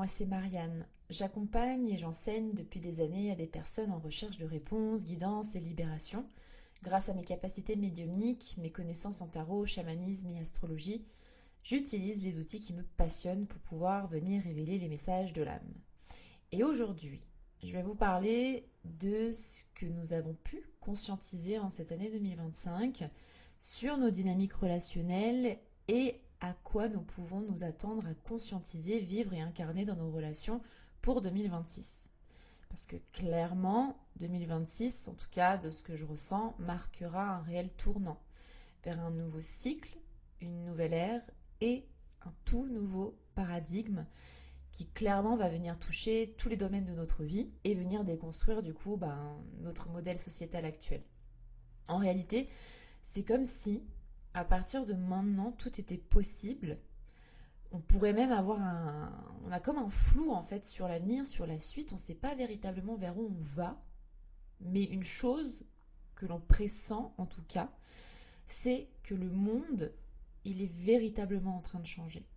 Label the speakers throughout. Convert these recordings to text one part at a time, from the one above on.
Speaker 1: moi c'est Marianne. J'accompagne et j'enseigne depuis des années à des personnes en recherche de réponses, guidance et libération. Grâce à mes capacités médiumniques, mes connaissances en tarot, chamanisme et astrologie, j'utilise les outils qui me passionnent pour pouvoir venir révéler les messages de l'âme. Et aujourd'hui, je vais vous parler de ce que nous avons pu conscientiser en cette année 2025 sur nos dynamiques relationnelles et à quoi nous pouvons nous attendre à conscientiser, vivre et incarner dans nos relations pour 2026. Parce que clairement, 2026, en tout cas de ce que je ressens, marquera un réel tournant vers un nouveau cycle, une nouvelle ère et un tout nouveau paradigme qui clairement va venir toucher tous les domaines de notre vie et venir déconstruire du coup notre modèle sociétal actuel. En réalité, c'est comme si, à partir de maintenant, tout était possible. On pourrait même avoir on a comme un flou en fait sur l'avenir, sur la suite. On ne sait pas véritablement vers où on va. Mais une chose que l'on pressent, en tout cas, c'est que le monde, il est véritablement en train de changer.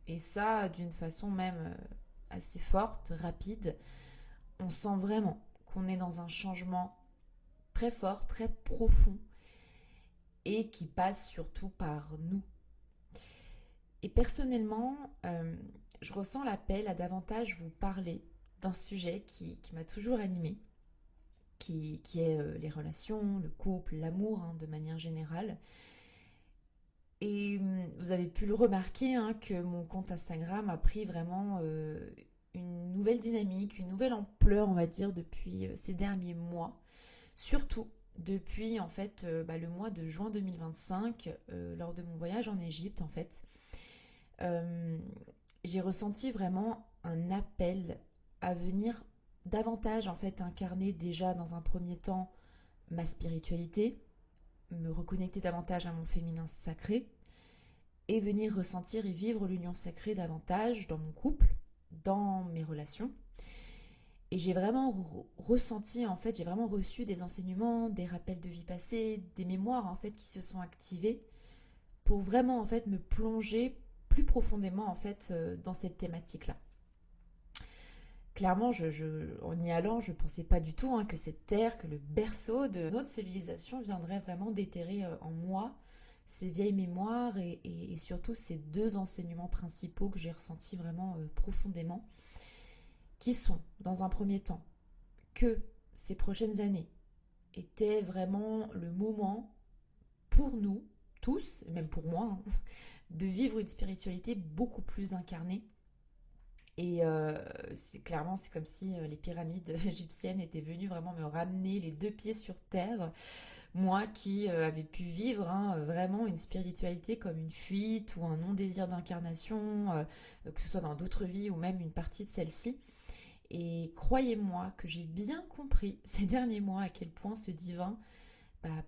Speaker 1: Et ça, d'une façon même assez forte, rapide. On sent vraiment qu'on est dans un changement très fort, très profond, et qui passe surtout par nous. Et personnellement, je ressens l'appel à davantage vous parler d'un sujet qui m'a toujours animée, qui est les relations, le couple, l'amour de manière générale. Et vous avez pu le remarquer que mon compte Instagram a pris vraiment une nouvelle dynamique, une nouvelle ampleur, on va dire, depuis ces derniers mois. Surtout depuis en fait le mois de juin 2025, lors de mon voyage en Égypte en fait. J'ai ressenti vraiment un appel à venir davantage en fait incarner déjà dans un premier temps ma spiritualité, me reconnecter davantage à mon féminin sacré et venir ressentir et vivre l'union sacrée davantage dans mon couple, dans mes relations. Et j'ai vraiment ressenti, en fait, j'ai vraiment reçu des enseignements, des rappels de vie passée, des mémoires, en fait, qui se sont activées pour vraiment, en fait, me plonger plus profondément, en fait, dans cette thématique-là. Clairement, en y allant, je ne pensais pas du tout que cette terre, que le berceau de notre civilisation viendrait vraiment déterrer en moi ces vieilles mémoires et surtout ces deux enseignements principaux que j'ai ressentis vraiment profondément, qui sont, dans un premier temps, que ces prochaines années étaient vraiment le moment pour nous, tous, et même pour moi, de vivre une spiritualité beaucoup plus incarnée. Et c'est comme si les pyramides égyptiennes étaient venues vraiment me ramener les deux pieds sur terre. Moi qui avais pu vivre vraiment une spiritualité comme une fuite ou un non-désir d'incarnation, que ce soit dans d'autres vies ou même une partie de celle-ci. Et croyez-moi que j'ai bien compris ces derniers mois à quel point ce divin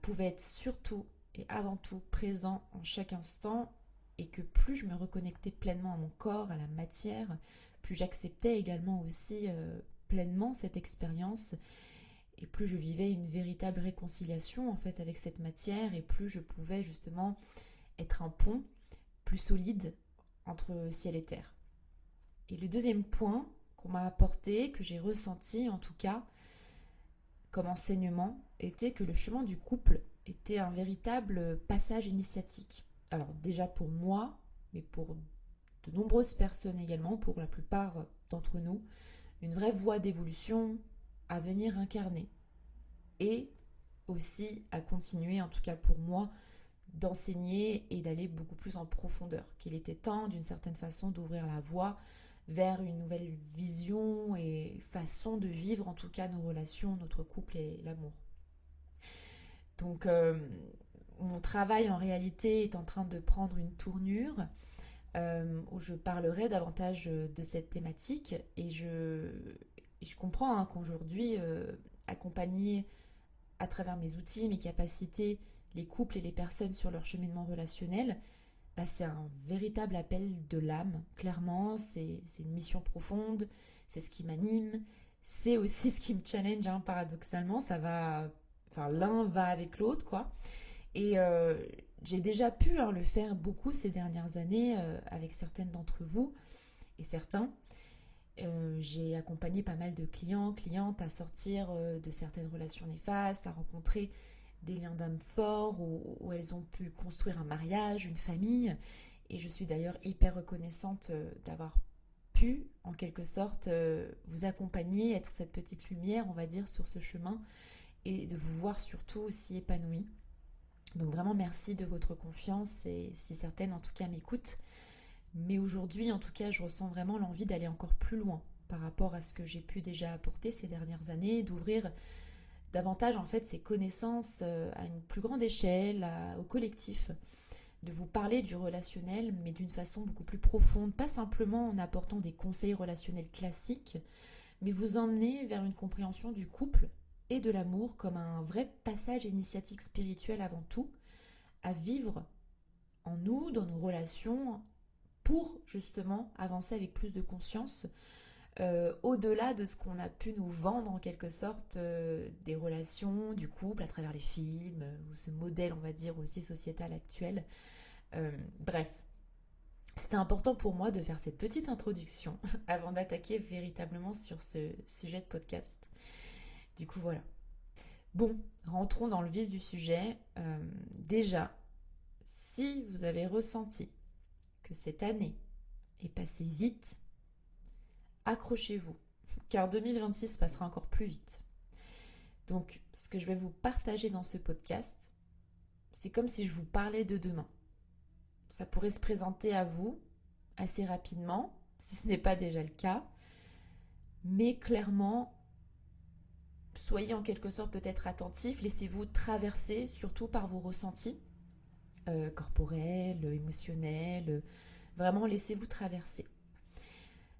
Speaker 1: pouvait être surtout et avant tout présent en chaque instant et que plus je me reconnectais pleinement à mon corps, à la matière, plus j'acceptais également aussi pleinement cette expérience et plus je vivais une véritable réconciliation en fait avec cette matière et plus je pouvais justement être un pont plus solide entre ciel et terre. Et le deuxième point qu'on m'a apporté, que j'ai ressenti en tout cas comme enseignement, était que le chemin du couple était un véritable passage initiatique. Alors déjà pour moi, mais pour de nombreuses personnes également, pour la plupart d'entre nous, une vraie voie d'évolution à venir incarner. Et aussi à continuer, en tout cas pour moi, d'enseigner et d'aller beaucoup plus en profondeur. Qu'il était temps, d'une certaine façon, d'ouvrir la voie vers une nouvelle vision et façon de vivre, en tout cas, nos relations, notre couple et l'amour. Donc, mon travail, en réalité, est en train de prendre une tournure où je parlerai davantage de cette thématique et je comprends qu'aujourd'hui, accompagner à travers mes outils, mes capacités, les couples et les personnes sur leur cheminement relationnel, c'est un véritable appel de l'âme. Clairement, c'est une mission profonde, c'est ce qui m'anime, c'est aussi ce qui me challenge, paradoxalement. L'un va avec l'autre, quoi. Et j'ai déjà pu le faire beaucoup ces dernières années avec certaines d'entre vous et certains. J'ai accompagné pas mal de clientes à sortir de certaines relations néfastes, à rencontrer des liens d'âme forts où elles ont pu construire un mariage, une famille. Et je suis d'ailleurs hyper reconnaissante d'avoir pu, en quelque sorte, vous accompagner, être cette petite lumière, on va dire, sur ce chemin et de vous voir surtout aussi épanouie. Donc vraiment merci de votre confiance et si certaines en tout cas m'écoutent. Mais aujourd'hui en tout cas je ressens vraiment l'envie d'aller encore plus loin par rapport à ce que j'ai pu déjà apporter ces dernières années, d'ouvrir davantage en fait ces connaissances à une plus grande échelle, au collectif, de vous parler du relationnel mais d'une façon beaucoup plus profonde, pas simplement en apportant des conseils relationnels classiques, mais vous emmener vers une compréhension du couple et de l'amour comme un vrai passage initiatique spirituel avant tout, à vivre en nous, dans nos relations, pour justement avancer avec plus de conscience, au-delà de ce qu'on a pu nous vendre en quelque sorte des relations, du couple à travers les films, ou ce modèle on va dire aussi sociétal actuel. Bref, c'était important pour moi de faire cette petite introduction avant d'attaquer véritablement sur ce sujet de podcast. Du coup voilà. Bon, rentrons dans le vif du sujet. Déjà, si vous avez ressenti que cette année est passée vite, accrochez-vous, car 2026 passera encore plus vite. Donc, ce que je vais vous partager dans ce podcast, c'est comme si je vous parlais de demain. Ça pourrait se présenter à vous assez rapidement, si ce n'est pas déjà le cas, mais clairement, soyez en quelque sorte peut-être attentifs, laissez-vous traverser surtout par vos ressentis corporels, émotionnels, vraiment laissez-vous traverser.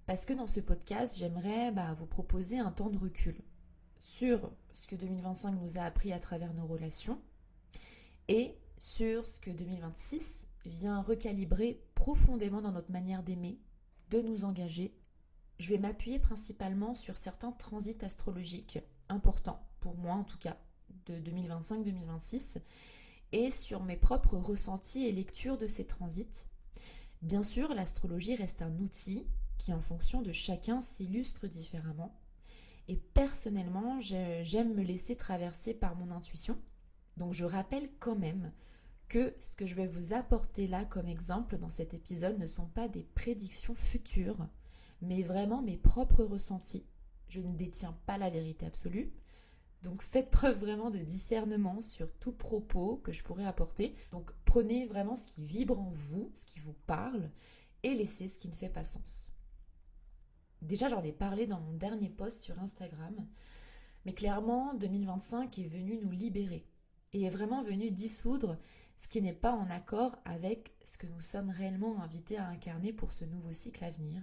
Speaker 1: Parce que dans ce podcast, j'aimerais vous proposer un temps de recul sur ce que 2025 nous a appris à travers nos relations et sur ce que 2026 vient recalibrer profondément dans notre manière d'aimer, de nous engager. Je vais m'appuyer principalement sur certains transits astrologiques importants, pour moi en tout cas, de 2025-2026, et sur mes propres ressentis et lectures de ces transits. Bien sûr, l'astrologie reste un outil qui, en fonction de chacun, s'illustre différemment. Et personnellement, j'aime me laisser traverser par mon intuition. Donc je rappelle quand même que ce que je vais vous apporter là comme exemple dans cet épisode ne sont pas des prédictions futures, mais vraiment mes propres ressentis. Je ne détiens pas la vérité absolue. Donc faites preuve vraiment de discernement sur tout propos que je pourrais apporter. Donc prenez vraiment ce qui vibre en vous, ce qui vous parle, et laissez ce qui ne fait pas sens. Déjà, j'en ai parlé dans mon dernier post sur Instagram, mais clairement, 2025 est venu nous libérer et est vraiment venu dissoudre ce qui n'est pas en accord avec ce que nous sommes réellement invités à incarner pour ce nouveau cycle à venir.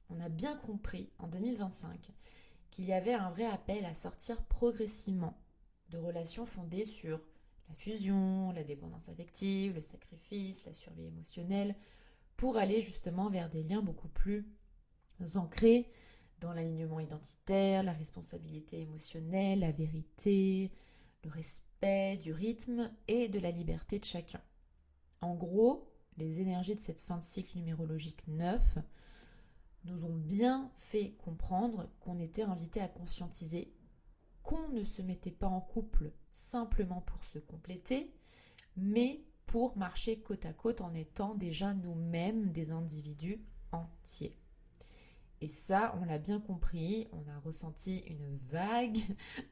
Speaker 1: On a bien compris en 2025 qu'il y avait un vrai appel à sortir progressivement de relations fondées sur la fusion, la dépendance affective, le sacrifice, la survie émotionnelle, pour aller justement vers des liens beaucoup plus ancrés dans l'alignement identitaire, la responsabilité émotionnelle, la vérité, le respect du rythme et de la liberté de chacun. En gros, les énergies de cette fin de cycle numérologique 9 nous ont bien fait comprendre qu'on était invité à conscientiser qu'on ne se mettait pas en couple simplement pour se compléter, mais pour marcher côte à côte en étant déjà nous-mêmes des individus entiers. Et ça, on l'a bien compris, on a ressenti une vague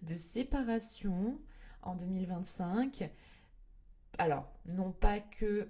Speaker 1: de séparation en 2025. Alors, non pas que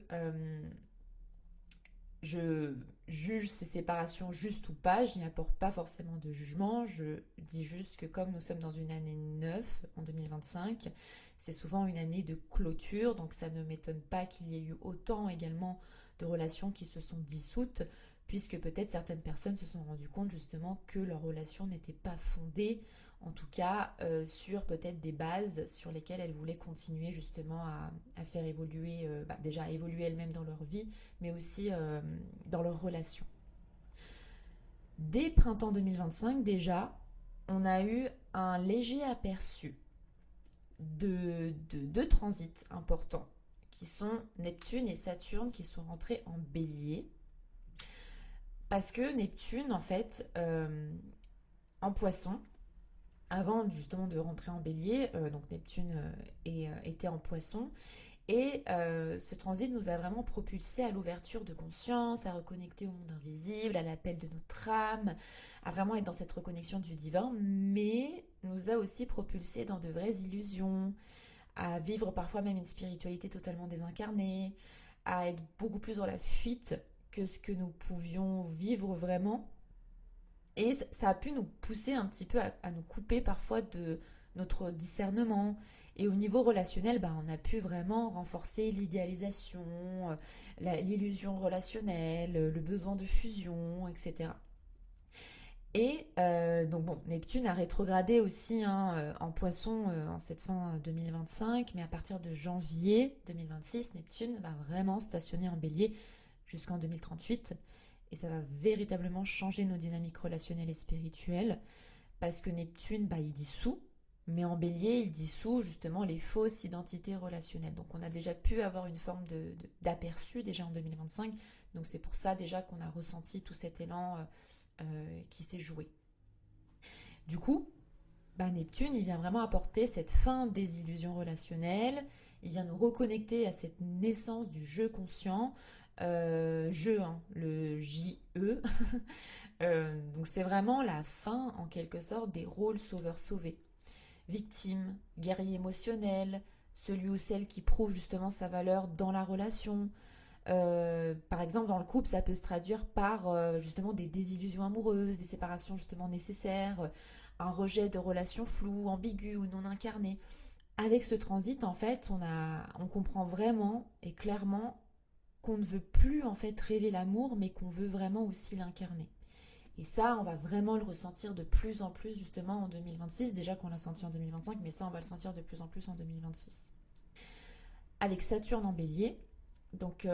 Speaker 1: je juge ces séparations justes ou pas, je n'y apporte pas forcément de jugement, je dis juste que comme nous sommes dans une année 9 en 2025, c'est souvent une année de clôture, donc ça ne m'étonne pas qu'il y ait eu autant également de relations qui se sont dissoutes, puisque peut-être certaines personnes se sont rendues compte justement que leur relation n'était pas fondée, en tout cas sur peut-être des bases sur lesquelles elles voulaient continuer justement à faire évoluer, déjà évoluer elles-mêmes dans leur vie, mais aussi dans leurs relations. Dès printemps 2025 déjà, on a eu un léger aperçu de deux transits importants qui sont Neptune et Saturne qui sont rentrés en bélier. Parce que Neptune, en fait, en poisson, avant justement de rentrer en bélier, donc Neptune était en poisson, et ce transit nous a vraiment propulsé à l'ouverture de conscience, à reconnecter au monde invisible, à l'appel de notre âme, à vraiment être dans cette reconnexion du divin, mais nous a aussi propulsé dans de vraies illusions, à vivre parfois même une spiritualité totalement désincarnée, à être beaucoup plus dans la fuite que ce que nous pouvions vivre vraiment. Et ça a pu nous pousser un petit peu à nous couper parfois de notre discernement. Et au niveau relationnel, bah, on a pu vraiment renforcer l'idéalisation, l'illusion relationnelle, le besoin de fusion, etc. Et donc bon, Neptune a rétrogradé aussi hein, en poisson en cette fin 2025, mais à partir de janvier 2026, Neptune va vraiment stationner en bélier jusqu'en 2038. Et ça va véritablement changer nos dynamiques relationnelles et spirituelles, parce que Neptune, bah, il dissout, mais en bélier, il dissout justement les fausses identités relationnelles. Donc on a déjà pu avoir une forme d'aperçu déjà en 2025, donc c'est pour ça déjà qu'on a ressenti tout cet élan qui s'est joué. Du coup, bah, Neptune, il vient vraiment apporter cette fin des illusions relationnelles, il vient nous reconnecter à cette naissance du jeu conscient, jeu, hein, le J-E. Donc c'est vraiment la fin, en quelque sorte, des rôles sauveur-sauvé. Victime, guerrier émotionnel, celui ou celle qui prouve justement sa valeur dans la relation. Par exemple, dans le couple, ça peut se traduire par justement des désillusions amoureuses, des séparations justement nécessaires, un rejet de relations floues, ambiguës ou non incarnées. Avec ce transit, en fait, on comprend vraiment et clairement qu'on ne veut plus en fait rêver l'amour, mais qu'on veut vraiment aussi l'incarner. Et ça, on va vraiment le ressentir de plus en plus justement en 2026. Déjà qu'on l'a senti en 2025, mais ça, on va le sentir de plus en plus en 2026. Avec Saturne en bélier, donc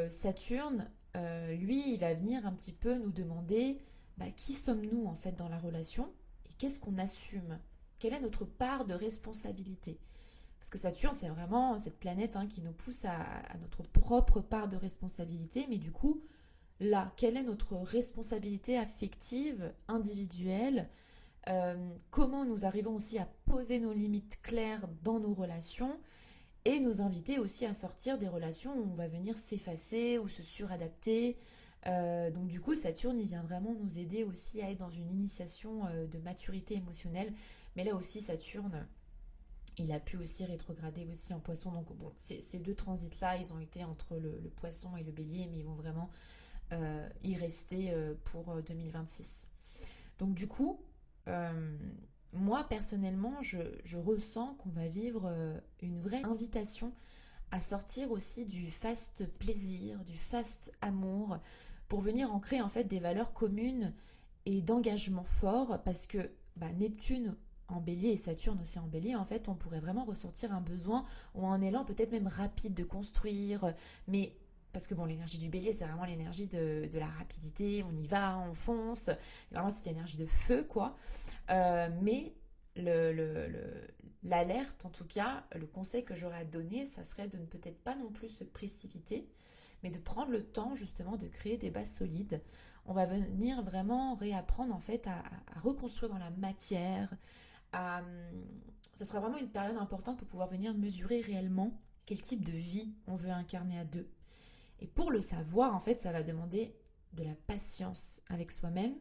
Speaker 1: Saturne, lui, il va venir un petit peu nous demander bah, qui sommes-nous en fait dans la relation et qu'est-ce qu'on assume. Quelle est notre part de responsabilité? Parce que Saturne, c'est vraiment cette planète hein, qui nous pousse à notre propre part de responsabilité, mais du coup, là, quelle est notre responsabilité affective, individuelle? Comment nous arrivons aussi à poser nos limites claires dans nos relations et nous inviter aussi à sortir des relations où on va venir s'effacer ou se suradapter. Donc du coup, Saturne, il vient vraiment nous aider aussi à être dans une initiation de maturité émotionnelle. Mais là aussi, Saturne, il a pu aussi rétrograder aussi en poisson. Donc bon, ces deux transits-là, ils ont été entre le poisson et le bélier, mais ils vont vraiment y rester pour 2026. Donc du coup, euh, moi personnellement, je ressens qu'on va vivre une vraie invitation à sortir aussi du fast plaisir, du fast amour, pour venir ancrer en fait des valeurs communes et d'engagement fort, parce que bah, Neptune en bélier et Saturne aussi en bélier, en fait, on pourrait vraiment ressentir un besoin ou un élan peut-être même rapide de construire, mais parce que bon, l'énergie du bélier, c'est vraiment l'énergie de la rapidité, on y va, on fonce, vraiment c'est l'énergie de feu, quoi. Mais l'alerte, en tout cas, le conseil que j'aurais à donner, ça serait de ne peut-être pas non plus se précipiter, mais de prendre le temps justement de créer des bases solides. On va venir vraiment réapprendre en fait à reconstruire dans la matière. À, ça sera vraiment une période importante pour pouvoir venir mesurer réellement quel type de vie on veut incarner à deux. Et pour le savoir, en fait, ça va demander de la patience avec soi-même,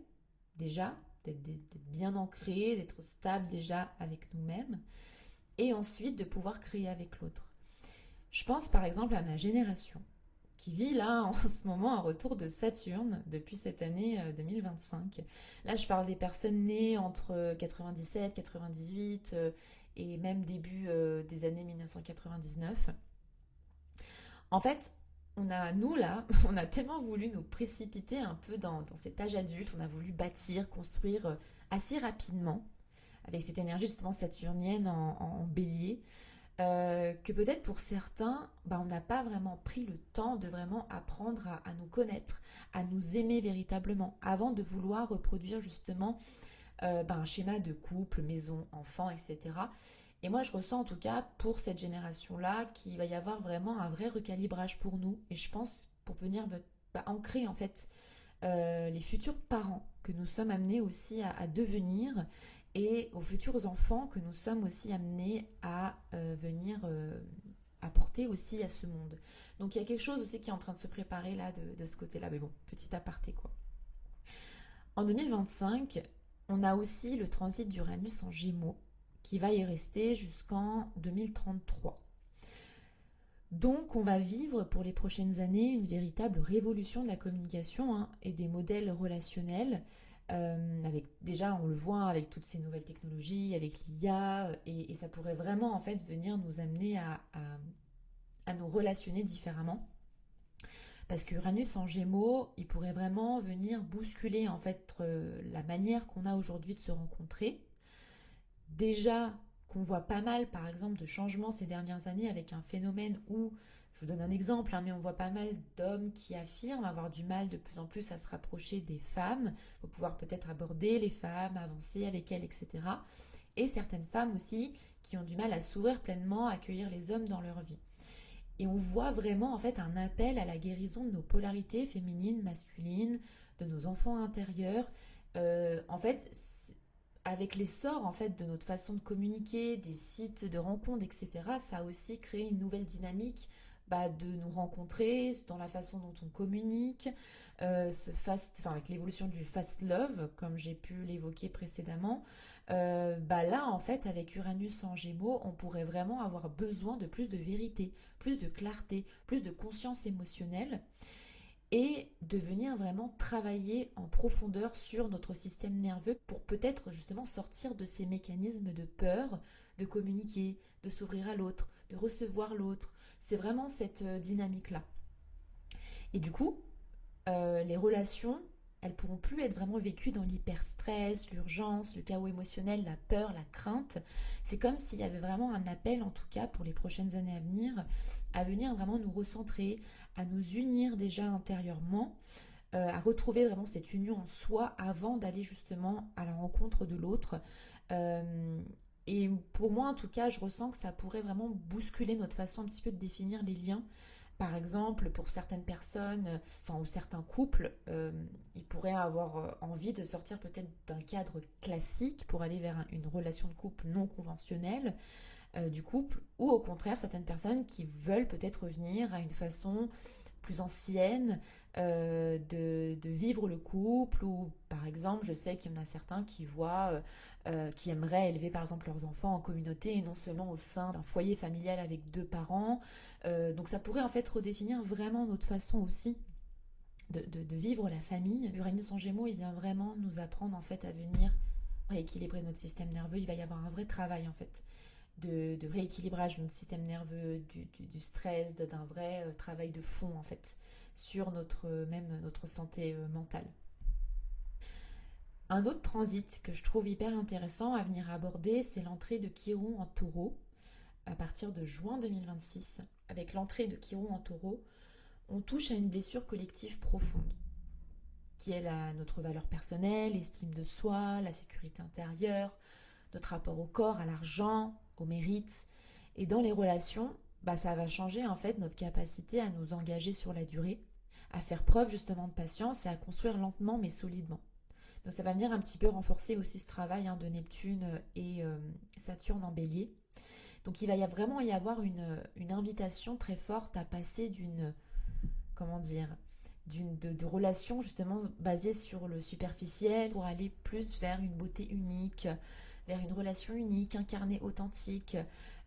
Speaker 1: déjà, d'être bien ancré, d'être stable déjà avec nous-mêmes, et ensuite de pouvoir créer avec l'autre. Je pense par exemple à ma génération, qui vit là en ce moment un retour de Saturne depuis cette année 2025. Là, je parle des personnes nées entre 97, 98 et même début des années 1999. En fait, nous là, on a tellement voulu nous précipiter un peu dans cet âge adulte, on a voulu bâtir, construire assez rapidement, avec cette énergie justement saturnienne en bélier, que peut-être pour certains, bah, on n'a pas vraiment pris le temps de vraiment apprendre à nous connaître, à nous aimer véritablement, avant de vouloir reproduire justement bah, un schéma de couple, maison, enfant, etc. Et moi, je ressens en tout cas pour cette génération-là qu'il va y avoir vraiment un vrai recalibrage pour nous. Et je pense pour venir bah, ancrer en fait les futurs parents que nous sommes amenés aussi à devenir et aux futurs enfants que nous sommes aussi amenés à venir apporter aussi à ce monde. Donc il y a quelque chose aussi qui est en train de se préparer là de ce côté-là. Mais bon, petit aparté quoi. En 2025, on a aussi le transit d'Uranus en Gémeaux qui va y rester jusqu'en 2033. Donc on va vivre pour les prochaines années une véritable révolution de la communication et des modèles relationnels. Avec, déjà, on le voit avec toutes ces nouvelles technologies, avec l'IA, et ça pourrait vraiment en fait venir nous amener à nous relationner différemment. Parce qu'Uranus en Gémeaux, il pourrait vraiment venir bousculer en fait la manière qu'on a aujourd'hui de se rencontrer. Déjà qu'on voit pas mal, par exemple, de changements ces dernières années avec un phénomène où, je vous donne un exemple, mais on voit pas mal d'hommes qui affirment avoir du mal de plus en plus à se rapprocher des femmes, pour pouvoir peut-être aborder les femmes, avancer avec elles, etc. Et certaines femmes aussi qui ont du mal à s'ouvrir pleinement, à accueillir les hommes dans leur vie. Et on voit vraiment en fait un appel à la guérison de nos polarités féminines, masculines, de nos enfants intérieurs. En fait, avec l'essor en fait de notre façon de communiquer, des sites de rencontres, etc., ça a aussi créé une nouvelle dynamique de nous rencontrer, dans la façon dont on communique, avec l'évolution du fast love, comme j'ai pu l'évoquer précédemment. Là, en fait, avec Uranus en Gémeaux, on pourrait vraiment avoir besoin de plus de vérité, plus de clarté, plus de conscience émotionnelle et de venir vraiment travailler en profondeur sur notre système nerveux pour peut-être justement sortir de ces mécanismes de peur, de communiquer, de s'ouvrir à l'autre, de recevoir l'autre. C'est vraiment cette dynamique-là. Et du coup, les relations, elles pourront plus être vraiment vécues dans l'hyperstress, l'urgence, le chaos émotionnel, la peur, la crainte. C'est comme s'il y avait vraiment un appel, en tout cas pour les prochaines années à venir vraiment nous recentrer, à nous unir déjà intérieurement, à retrouver vraiment cette union en soi avant d'aller justement à la rencontre de l'autre. Et pour moi, en tout cas, je ressens que ça pourrait vraiment bousculer notre façon un petit peu de définir les liens. Par exemple, pour certaines personnes, ou certains couples, ils pourraient avoir envie de sortir peut-être d'un cadre classique pour aller vers une relation de couple non conventionnelle du couple, ou au contraire certaines personnes qui veulent peut-être revenir à une façon plus ancienne de vivre le couple, ou par exemple je sais qu'il y en a certains qui voient qui aimeraient élever par exemple leurs enfants en communauté et non seulement au sein d'un foyer familial avec deux parents. Donc ça pourrait en fait redéfinir vraiment notre façon aussi de vivre la famille. Uranus en Gémeaux, il vient vraiment nous apprendre en fait à venir rééquilibrer notre système nerveux. Il va y avoir un vrai travail en fait de rééquilibrage de notre système nerveux, du stress, d'un vrai travail de fond en fait sur notre santé mentale. Un autre transit que je trouve hyper intéressant à venir aborder, c'est l'entrée de Chiron en Taureau à partir de juin 2026. Avec l'entrée de Chiron en Taureau, on touche à une blessure collective profonde, qui est notre valeur personnelle, l'estime de soi, la sécurité intérieure, notre rapport au corps, à l'argent, au mérite. Et dans les relations, ça va changer en fait notre capacité à nous engager sur la durée, à faire preuve justement de patience et à construire lentement mais solidement. Donc ça va venir un petit peu renforcer aussi ce travail de Neptune et Saturne en bélier. Donc il va vraiment y avoir une invitation très forte à passer de relations justement basées sur le superficiel pour aller plus vers une beauté unique, vers une relation unique, incarnée, authentique,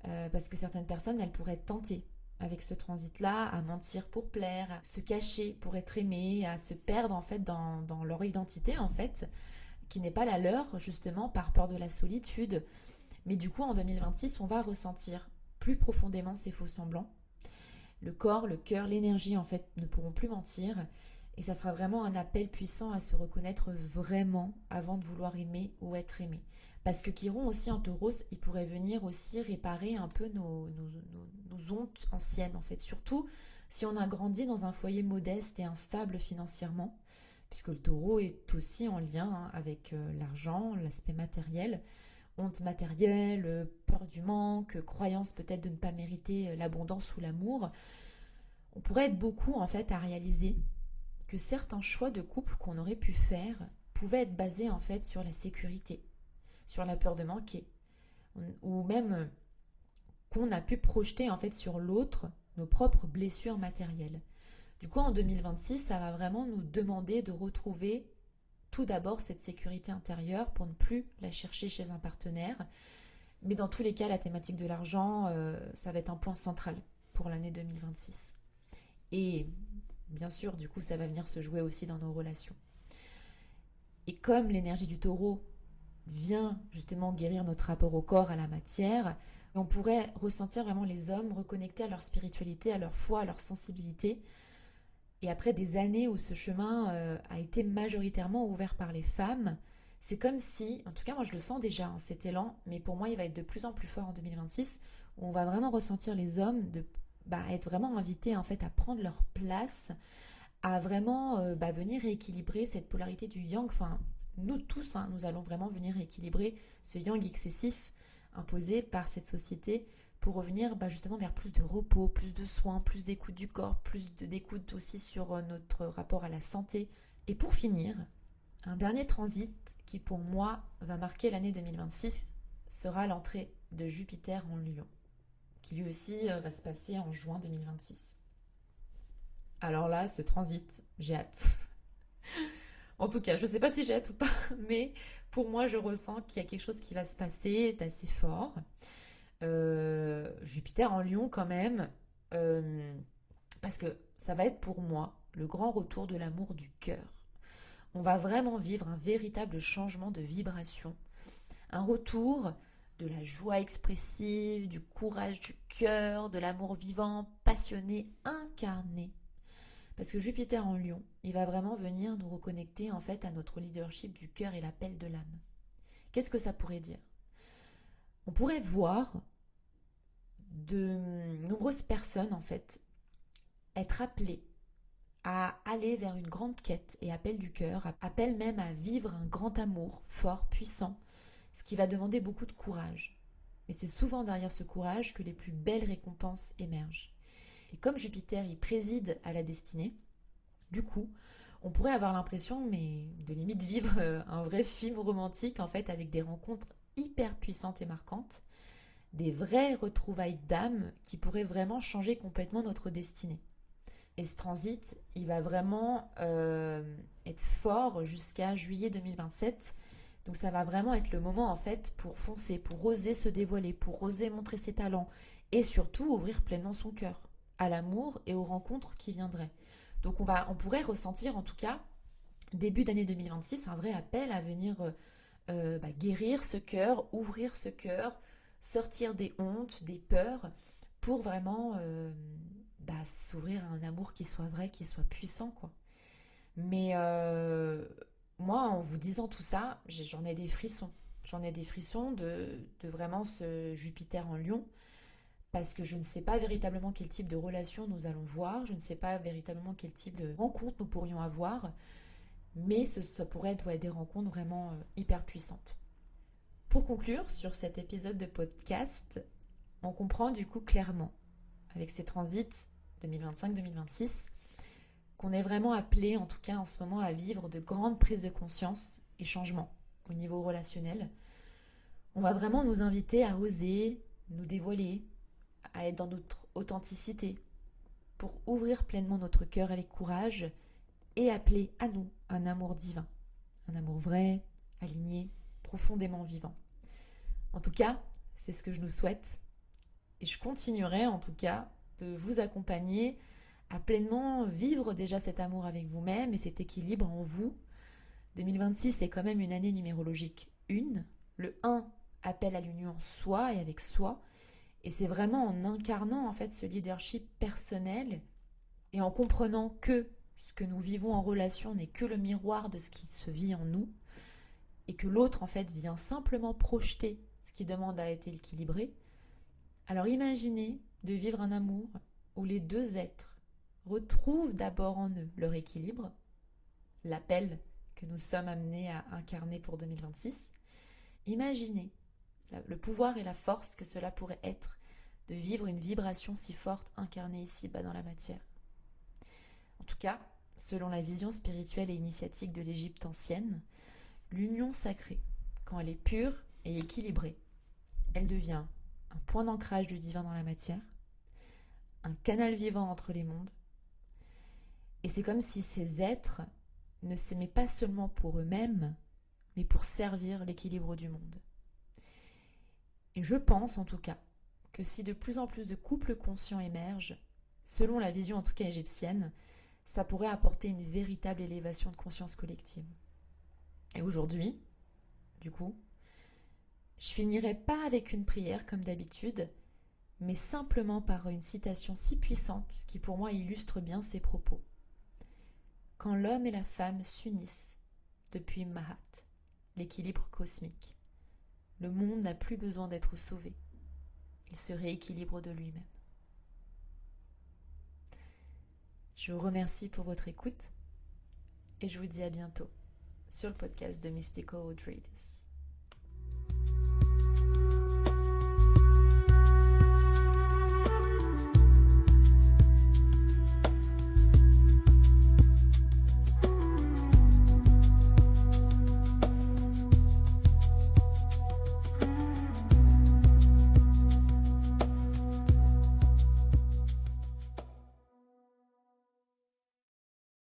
Speaker 1: parce que certaines personnes, elles pourraient être tentées avec ce transit-là, à mentir pour plaire, à se cacher pour être aimées, à se perdre en fait dans leur identité en fait, qui n'est pas la leur justement par peur de la solitude. Mais du coup en 2026, on va ressentir plus profondément ces faux semblants. Le corps, le cœur, l'énergie en fait ne pourront plus mentir. Et ça sera vraiment un appel puissant à se reconnaître vraiment avant de vouloir aimer ou être aimé. Parce que Chiron aussi en taureau, il pourrait venir aussi réparer un peu nos hontes anciennes en fait. Surtout si on a grandi dans un foyer modeste et instable financièrement. Puisque le taureau est aussi en lien avec l'argent, l'aspect matériel. Honte matérielle, peur du manque, croyance peut-être de ne pas mériter l'abondance ou l'amour. On pourrait être beaucoup en fait à réaliser que certains choix de couple qu'on aurait pu faire pouvaient être basés en fait sur la sécurité, sur la peur de manquer, ou même qu'on a pu projeter en fait sur l'autre nos propres blessures matérielles. Du coup, en 2026, ça va vraiment nous demander de retrouver tout d'abord cette sécurité intérieure pour ne plus la chercher chez un partenaire. Mais dans tous les cas, la thématique de l'argent, ça va être un point central pour l'année 2026. Et bien sûr, du coup, ça va venir se jouer aussi dans nos relations. Et comme l'énergie du taureau vient justement guérir notre rapport au corps, à la matière, on pourrait ressentir vraiment les hommes reconnectés à leur spiritualité, à leur foi, à leur sensibilité. Et après des années où ce chemin a été majoritairement ouvert par les femmes, c'est comme si, en tout cas moi je le sens déjà, hein, cet élan, mais pour moi il va être de plus en plus fort en 2026, où on va vraiment ressentir les hommes être vraiment invités en fait à prendre leur place, à vraiment venir rééquilibrer cette polarité du yang. Enfin, nous tous, hein, nous allons vraiment venir rééquilibrer ce yang excessif imposé par cette société pour revenir justement vers plus de repos, plus de soins, plus d'écoute du corps, d'écoute aussi sur notre rapport à la santé. Et pour finir, un dernier transit qui pour moi va marquer l'année 2026 sera l'entrée de Jupiter en Lion, qui lui aussi va se passer en juin 2026. Alors là, ce transit, j'ai hâte. En tout cas, je ne sais pas si j'ai hâte ou pas, mais pour moi, je ressens qu'il y a quelque chose qui va se passer d'assez fort. Jupiter en Lion quand même, parce que ça va être pour moi le grand retour de l'amour du cœur. On va vraiment vivre un véritable changement de vibration, un retour de la joie expressive, du courage du cœur, de l'amour vivant, passionné, incarné. Parce que Jupiter en Lion, il va vraiment venir nous reconnecter en fait à notre leadership du cœur et l'appel de l'âme. Qu'est-ce que ça pourrait dire? On pourrait voir de nombreuses personnes en fait être appelées à aller vers une grande quête et appel du cœur, appel même à vivre un grand amour fort, puissant, ce qui va demander beaucoup de courage. Mais c'est souvent derrière ce courage que les plus belles récompenses émergent. Et comme Jupiter y préside à la destinée, du coup, on pourrait avoir l'impression, mais de limite vivre un vrai film romantique en fait, avec des rencontres hyper puissantes et marquantes, des vraies retrouvailles d'âme qui pourraient vraiment changer complètement notre destinée. Et ce transit, il va vraiment être fort jusqu'à juillet 2027. Donc ça va vraiment être le moment en fait pour foncer, pour oser se dévoiler, pour oser montrer ses talents et surtout ouvrir pleinement son cœur à l'amour et aux rencontres qui viendraient. Donc on pourrait ressentir en tout cas début d'année 2026 un vrai appel à venir guérir ce cœur, ouvrir ce cœur, sortir des hontes, des peurs pour vraiment s'ouvrir à un amour qui soit vrai, qui soit puissant quoi. Mais moi, en vous disant tout ça, j'en ai des frissons. J'en ai des frissons de vraiment ce Jupiter en Lion, parce que je ne sais pas véritablement quel type de relation nous allons voir, je ne sais pas véritablement quel type de rencontre nous pourrions avoir, mais ça pourrait être des rencontres vraiment hyper puissantes. Pour conclure sur cet épisode de podcast, on comprend du coup clairement, avec ces transits 2025-2026, qu'on est vraiment appelé, en tout cas en ce moment, à vivre de grandes prises de conscience et changements au niveau relationnel. On va vraiment nous inviter à oser, nous dévoiler, à être dans notre authenticité, pour ouvrir pleinement notre cœur avec courage et appeler à nous un amour divin, un amour vrai, aligné, profondément vivant. En tout cas, c'est ce que je nous souhaite et je continuerai en tout cas de vous accompagner à pleinement vivre déjà cet amour avec vous-même et cet équilibre en vous. 2026 est quand même une année numérologique 1. Le 1 appelle à l'union soi et avec soi. Et c'est vraiment en incarnant en fait ce leadership personnel et en comprenant que ce que nous vivons en relation n'est que le miroir de ce qui se vit en nous et que l'autre en fait vient simplement projeter ce qui demande à être équilibré. Alors imaginez de vivre un amour où les deux êtres retrouvent d'abord en eux leur équilibre, l'appel que nous sommes amenés à incarner pour 2026. Imaginez le pouvoir et la force que cela pourrait être de vivre une vibration si forte incarnée ici-bas dans la matière. En tout cas, Selon la vision spirituelle et initiatique de l'Égypte ancienne, l'union sacrée, quand elle est pure et équilibrée, elle devient un point d'ancrage du divin dans la matière, un canal vivant entre les mondes, et c'est comme si ces êtres ne s'aimaient pas seulement pour eux-mêmes, mais pour servir l'équilibre du monde. Et je pense en tout cas que si de plus en plus de couples conscients émergent, selon la vision en tout cas égyptienne, ça pourrait apporter une véritable élévation de conscience collective. Et aujourd'hui, du coup, je finirai pas avec une prière comme d'habitude, mais simplement par une citation si puissante qui pour moi illustre bien ces propos. Quand l'homme et la femme s'unissent depuis Mahat, l'équilibre cosmique, le monde n'a plus besoin d'être sauvé. Il se rééquilibre de lui-même. Je vous remercie pour votre écoute et je vous dis à bientôt sur le podcast de Mystical Readers.